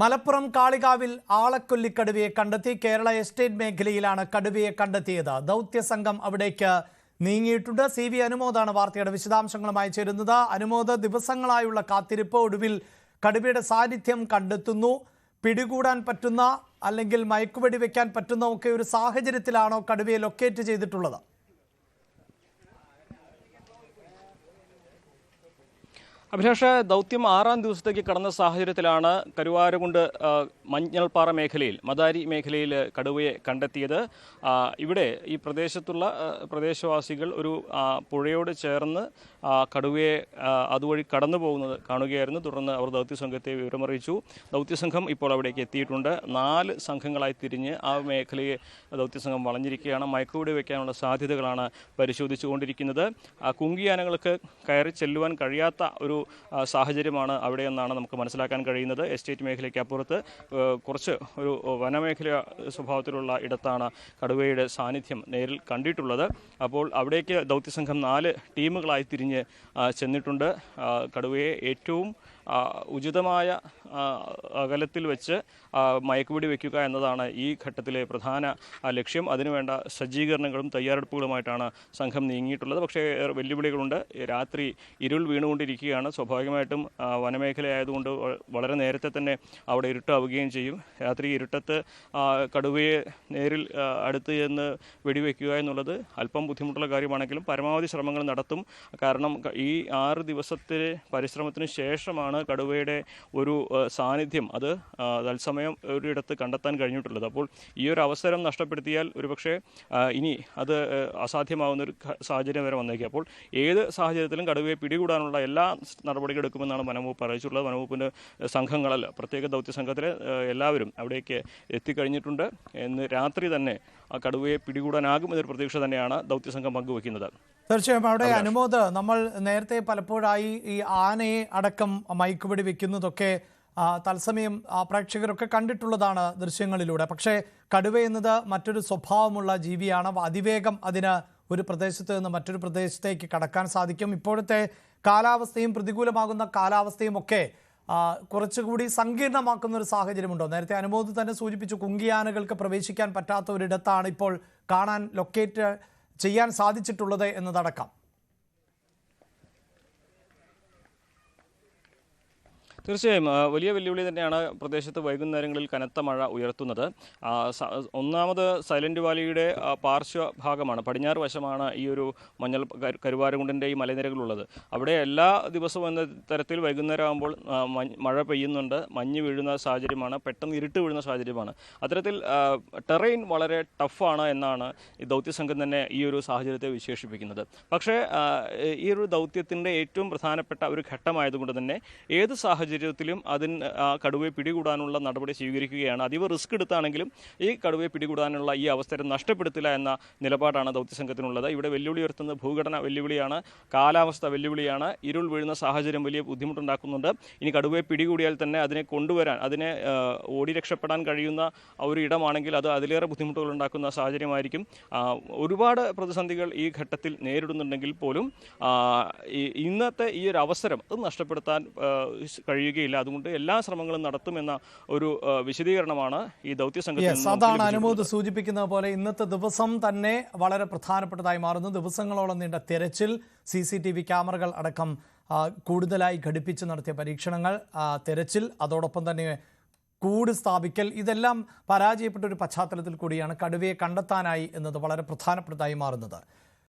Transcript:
മലപ്പുറം കാളികാവിൽ ആളക്കൊല്ലിക്കടുവയെ കണ്ടെത്തി. കേരള എസ്റ്റേറ്റ് മേഖലയിലാണ് കടുവയെ കണ്ടെത്തിയത്. ദൗത്യ സംഘം അവിടേക്ക് നീങ്ങിയിട്ടുണ്ട്. CV അനുമോദാണ് വാർത്തയുടെ വിശദാംശങ്ങളുമായി ചേരുന്നത്. അനുമോദ്, ദിവസങ്ങളായുള്ള കാത്തിരിപ്പ് ഒടുവിൽ കടുവയുടെ സാന്നിധ്യം കണ്ടെത്തുന്നു. പിടികൂടാൻ പറ്റുന്ന അല്ലെങ്കിൽ മയക്കുവെടി വെക്കാൻ പറ്റുന്ന ഒക്കെ ഒരു സാഹചര്യത്തിലാണോ കടുവയെ ലൊക്കേറ്റ് ചെയ്തിട്ടുള്ളത്? അഭിലാഷ, ദൗത്യം 6ാം ദിവസത്തേക്ക് കടന്ന സാഹചര്യത്തിലാണ് കരുവാരകുണ്ട് മഞ്ഞൾപ്പാറ മേഖലയിൽ, മദാരി മേഖലയിൽ കടുവയെ കണ്ടെത്തിയത്. ഇവിടെ ഈ പ്രദേശത്തുള്ള പ്രദേശവാസികൾ ഒരു പുഴയോട് ചേർന്ന് കടുവയെ അതുവഴി കടന്നു പോകുന്നത് കാണുകയായിരുന്നു. തുടർന്ന് അവർ ദൗത്യസംഘത്തെ വിവരമറിയിച്ചു. ദൗത്യസംഘം ഇപ്പോൾ അവിടേക്ക് എത്തിയിട്ടുണ്ട്. 4 സംഘങ്ങളായി തിരിഞ്ഞ് ആ മേഖലയെ ദൗത്യസംഘം വളഞ്ഞിരിക്കുകയാണ്. മയക്കുവെടി വയ്ക്കാനുള്ള സാധ്യതകളാണ് പരിശോധിച്ചുകൊണ്ടിരിക്കുന്നത്. കുങ്കിയാനകൾക്ക് കയറി ചെല്ലുവാൻ കഴിയാത്ത ഒരു സാഹചര്യമാണ് അവിടെയെന്നാണ് നമുക്ക് മനസ്സിലാക്കാൻ കഴിയുന്നത്. എസ്റ്റേറ്റ് മേഖലയ്ക്ക് അപ്പുറത്ത് കുറച്ച് ഒരു വനമേഖല സ്വഭാവത്തിലുള്ള ഇടത്താണ് കടുവയുടെ സാന്നിധ്യം നേരിൽ കണ്ടിട്ടുള്ളത്. അപ്പോൾ അവിടേക്ക് ദൗത്യസംഘം 4 ടീമുകളായി തിരിഞ്ഞ് ചെന്നിട്ടുണ്ട്. കടുവയെ ഏറ്റവും ഉചിതമായ അകലത്തിൽ വെച്ച് മയക്കുവെടി വയ്ക്കുക എന്നതാണ് ഈ ഘട്ടത്തിലെ പ്രധാന ലക്ഷ്യം. അതിനുവേണ്ട സജ്ജീകരണങ്ങളും തയ്യാറെടുപ്പുകളുമായിട്ടാണ് സംഘം നീങ്ങിയിട്ടുള്ളത്. പക്ഷേ വെല്ലുവിളികളുണ്ട്. രാത്രി ഇരുൾ വീണുകൊണ്ടിരിക്കുകയാണ്. സ്വാഭാവികമായിട്ടും വനമേഖലയായതുകൊണ്ട് വളരെ നേരത്തെ തന്നെ അവിടെ ഇരുട്ടാവുകയും ചെയ്യും. രാത്രി ഇരുട്ടത്ത് കടുവയെ നേരിൽ അടുത്ത് ചെന്ന് വെടിവെക്കുക എന്നുള്ളത് അല്പം ബുദ്ധിമുട്ടുള്ള കാര്യമാണെങ്കിലും പരമാവധി ശ്രമങ്ങൾ നടത്തും. കാരണം ഈ 6 ദിവസത്തെ പരിശ്രമത്തിന് ശേഷമാണ് കടുവയുടെ ഒരു സാന്നിധ്യം അത് തത്സമയം ഒരിടത്ത് കണ്ടെത്താൻ കഴിഞ്ഞിട്ടുള്ളത്. അപ്പോൾ ഈ ഒരു അവസരം നഷ്ടപ്പെടുത്തിയാൽ ഒരുപക്ഷെ ഇനി അത് അസാധ്യമാകുന്നൊരു സാഹചര്യം വരെ വന്നേക്കും. അപ്പോൾ ഏത് സാഹചര്യത്തിലും കടുവയെ പിടികൂടാനുള്ള എല്ലാ നടപടികളും എടുക്കുമെന്നാണ് വനംവകുപ്പ് അറിയിച്ചിട്ടുള്ളത്. വനംവകുപ്പിൻ്റെ സംഘങ്ങളല്ല, പ്രത്യേക ദൗത്യ സംഘത്തിലെ എല്ലാവരും അവിടേക്ക് എത്തിക്കഴിഞ്ഞിട്ടുണ്ട്. ഇന്ന് രാത്രി തന്നെ ആ കടുവയെ പിടികൂടാനാകുമെന്നൊരു പ്രതീക്ഷ തന്നെയാണ് ദൗത്യസംഘം പങ്കുവയ്ക്കുന്നത്. തീർച്ചയായും അവിടെ അനുമോദ്, നമ്മൾ നേരത്തെ പലപ്പോഴായി ഈ ആനയെ അടക്കം മയക്കുവെടി വെക്കുന്നതൊക്കെ തത്സമയം പ്രേക്ഷകരൊക്കെ കണ്ടിട്ടുള്ളതാണ് ദൃശ്യങ്ങളിലൂടെ. പക്ഷേ കടുവ എന്നത് മറ്റൊരു സ്വഭാവമുള്ള ജീവിയാണ്. അതിവേഗം അതിന് ഒരു പ്രദേശത്ത് നിന്ന് മറ്റൊരു പ്രദേശത്തേക്ക് കടക്കാൻ സാധിക്കും. ഇപ്പോഴത്തെ കാലാവസ്ഥയും പ്രതികൂലമാകുന്ന കാലാവസ്ഥയും ഒക്കെ കുറച്ചുകൂടി സങ്കീർണമാക്കുന്ന ഒരു സാഹചര്യമുണ്ടോ? നേരത്തെ അനുമോദ് തന്നെ സൂചിപ്പിച്ചു, കുങ്കിയാനകൾക്ക് പ്രവേശിക്കാൻ പറ്റാത്ത ഒരിടത്താണ് ഇപ്പോൾ കാണാൻ ലൊക്കേറ്റ് ചെയ്യാൻ സാധിച്ചിട്ടുള്ളത് എന്നതടക്കം. തീർച്ചയായും വലിയ വെല്ലുവിളി തന്നെയാണ് പ്രദേശത്ത് വൈകുന്നേരങ്ങളിൽ കനത്ത മഴ ഉയർത്തുന്നത്. ഒന്നാമത് സൈലന്റ് വാലിയുടെ പാർശ്വഭാഗമാണ്, പടിഞ്ഞാറ് വശമാണ് ഈ ഒരു കരുവാരകുണ്ടിൻ്റെ ഈ മലനിരകളുള്ളത്. അവിടെ എല്ലാ ദിവസവും എന്ന തരത്തിൽ വൈകുന്നേരം ആകുമ്പോൾ മഴ പെയ്യുന്നുണ്ട്, മഞ്ഞ് വീഴുന്ന സാഹചര്യമാണ്, പെട്ടെന്ന് ഇരുട്ട് വീഴുന്ന സാഹചര്യമാണ്. അത്തരത്തിൽ ടെറൈൻ വളരെ ടഫാണ് എന്നാണ് ഈ ദൗത്യസംഘം തന്നെ ഈ ഒരു സാഹചര്യത്തെ വിശേഷിപ്പിക്കുന്നത്. പക്ഷേ ഈ ഒരു ദൗത്യത്തിൻ്റെ ഏറ്റവും പ്രധാനപ്പെട്ട ഒരു ഘട്ടമായതുകൊണ്ട് തന്നെ ഏത് സാഹചര്യത്തിലും കടുവയെ പിടികൂടാനുള്ള നടപടി സ്വീകരിക്കുകയാണ്. അതീവ റിസ്ക് എടുത്താണെങ്കിലും ഈ കടുവയെ പിടികൂടാനുള്ള ഈ അവസരം നഷ്ടപ്പെടുത്തില്ല എന്ന നിലപാടാണ് ദൗത്യസംഘത്തിനുള്ളത്. ഇവിടെ വെല്ലുവിളി ഉയർത്തുന്ന ഭൂഘടന വെല്ലുവിളിയാണ്, കാലാവസ്ഥ വെല്ലുവിളിയാണ്. ഇരുൾ വീഴുന്ന സാഹചര്യം വലിയ ബുദ്ധിമുട്ടുണ്ടാക്കുന്നുണ്ട്. ഇനി കടുവയെ പിടികൂടിയാൽ തന്നെ അതിനെ കൊണ്ടുവരാൻ, അതിനെ ഓടി രക്ഷപ്പെടാൻ കഴിയുന്ന ഒരു ഇടമാണെങ്കിൽ അത് അതിലേറെ ബുദ്ധിമുട്ടുകൾ ഉണ്ടാക്കുന്ന സാഹചര്യമായിരിക്കും. ഒരുപാട് പ്രതിസന്ധികൾ ഈ ഘട്ടത്തിൽ നേരിടുന്നുണ്ടെങ്കിൽ പോലും ഇന്നത്തെ ഈ ഒരു അവസരം അത് നഷ്ടപ്പെടുത്താൻ കഴിയുകയില്ല. അതുകൊണ്ട് എല്ലാ ശ്രമങ്ങളും നടത്തുമെന്ന ഒരു വിശദീകരണമാണ് ഈ ദൗത്യസംഘത്തിൽ. അതാണ് അനുമോദ് സൂചിപ്പിക്കുന്നത് പോലെ ഇന്നത്തെ ദിവസം തന്നെ വളരെ പ്രധാനപ്പെട്ടതായി മാറുന്നു. ദിവസങ്ങളോളം നീണ്ട തെരച്ചിൽ, CCTV ക്യാമറകൾ അടക്കം കൂടുതലായി ഘടിപ്പിച്ച് നടത്തിയ പരീക്ഷണങ്ങൾ, തെരച്ചിൽ, അതോടൊപ്പം തന്നെ കൂട് സ്ഥാപിക്കൽ, ഇതെല്ലാം പരാജയപ്പെട്ട ഒരു പശ്ചാത്തലത്തിൽ കൂടിയാണ് കടുവയെ കണ്ടെത്താനായി എന്നത് വളരെ പ്രധാനപ്പെട്ടതായി മാറുന്നത്.